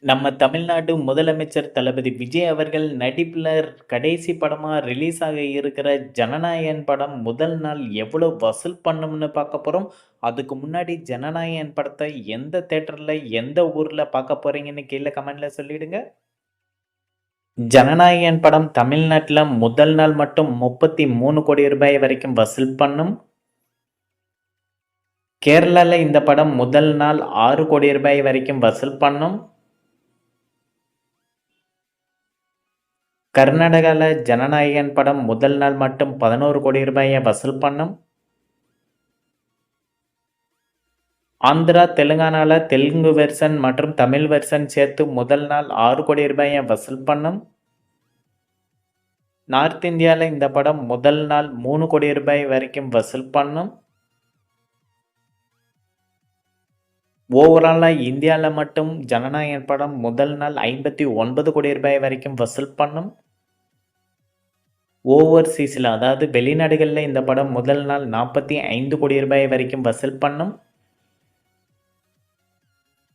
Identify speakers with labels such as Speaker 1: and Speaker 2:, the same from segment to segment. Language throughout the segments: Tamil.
Speaker 1: நம்ம தமிழ்நாடு முதலமைச்சர் தளபதி விஜய் அவர்கள் நடிப்புல கடைசி படமா ரிலீஸ் ஆக இருக்கிற ஜனநாயகன் படம் முதல் நாள் எவ்வளோ வசூல் பண்ணும்னு பார்க்க போறோம். அதுக்கு முன்னாடி ஜனநாயகன் படத்தை எந்த தியேட்டர்ல, எந்த ஊர்ல பார்க்க போறீங்கன்னு கீழ கமெண்ட்ல சொல்லிடுங்க. ஜனநாயகன் படம் தமிழ்நாட்டுல முதல் நாள் மட்டும் 33 கோடி ரூபாய் வரைக்கும் வசூல் பண்ணும். கேரளால இந்த படம் முதல் நாள் 6 கோடி ரூபாய் வரைக்கும் வசூல் பண்ணும். கர்நாடகால ஜனநாயகன் படம் முதல் நாள் மட்டும் 11 கோடி ரூபாயை வசூல் பண்ணும். ஆந்திரா, தெலுங்கானால தெலுங்கு வெர்ஷன் மற்றும் தமிழ் வெர்ஷன் சேர்த்து முதல் நாள் 6 கோடி ரூபாயை வசூல் பண்ணும். நார்த் இந்தியாவில் இந்த படம் முதல் நாள் 3 கோடி ரூபாய் வரைக்கும் வசூல் பண்ணும். ஓவராலாக இந்தியாவில் மட்டும் ஜனநாயகன் படம் முதல் நாள் 59 கோடி ரூபாய் வரைக்கும் வசூல் பண்ணும். ஓவர்சீஸில் அதாவது வெளிநாடுகளில் இந்த படம் முதல் நாள் 45 கோடி ரூபாய் வரைக்கும் வசூல் பண்ணும்.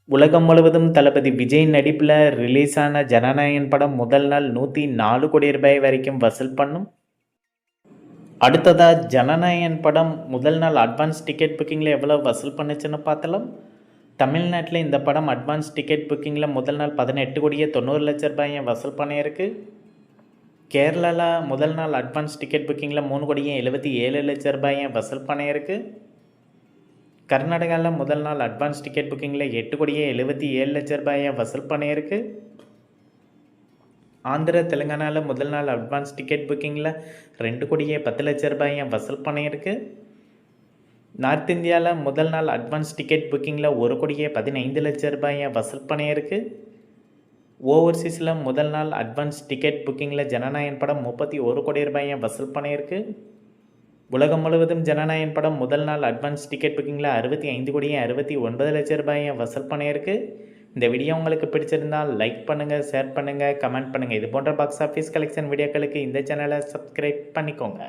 Speaker 1: உலகம் முழுவதும் தளபதி விஜய் நடிப்பில் ரிலீஸ் ஆன ஜனநாயகன் படம் முதல் நாள் 104 கோடி ரூபாய் வரைக்கும் வசூல் பண்ணும். அடுத்ததாக ஜனநாயகன் படம் முதல் நாள் அட்வான்ஸ் டிக்கெட் புக்கிங்கில் எவ்வளோ வசூல் பண்ணுச்சுன்னு பார்த்தலாம். தமிழ்நாட்டில் இந்த படம் அட்வான்ஸ் டிக்கெட் புக்கிங்கில் முதல் நாள் 18 கோடியே 90 லட்ச ரூபாயை வசூல் பண்ணியிருக்கு. கேரளாவில் முதல் நாள் அட்வான்ஸ் டிக்கெட் புக்கிங்கில் 3 கோடியே 77 லட்ச ரூபாயை வசூல் பண்ணியிருக்கு. கர்நாடகாவில் முதல் நாள் அட்வான்ஸ் டிக்கெட் புக்கிங்கில் 8 கோடியே 77 லட்ச ரூபாயை வசூல் பண்ணியிருக்கு. ஆந்திரா, தெலுங்கானாவில் முதல் நாள் அட்வான்ஸ் டிக்கெட் புக்கிங்கில் 2 கோடியே 10 லட்ச ரூபாயை வசூல் பண்ணியிருக்கு. நார்த் இந்தியாவில் முதல் நாள் அட்வான்ஸ் டிக்கெட் புக்கிங்கில் 1 கோடியே 15 லட்ச ரூபாயை வசூல் பண்ணியிருக்கு. ஓவர்சீஸில் முதல் நாள் அட்வான்ஸ் டிக்கெட் புக்கிங்கில் ஜனநாயகன் படம் 31 கோடி ரூபாயை வசூல் பண்ணியிருக்கு. உலகம் முழுவதும் ஜனநாயகன் படம் முதல் நாள் அட்வான்ஸ் டிக்கெட் புக்கிங்கில் 65 கோடியே 69 லட்ச ரூபாயை வசூல் பண்ணியிருக்கு. இந்த வீடியோ உங்களுக்கு பிடிச்சிருந்தால் லைக் பண்ணுங்கள், ஷேர் பண்ணுங்கள், கமெண்ட் பண்ணுங்கள். இது போன்ற பாக்ஸ் ஆஃபீஸ் கலெக்ஷன் வீடியோக்களுக்கு இந்த சேனலை சப்ஸ்கிரைப் பண்ணிக்கோங்க.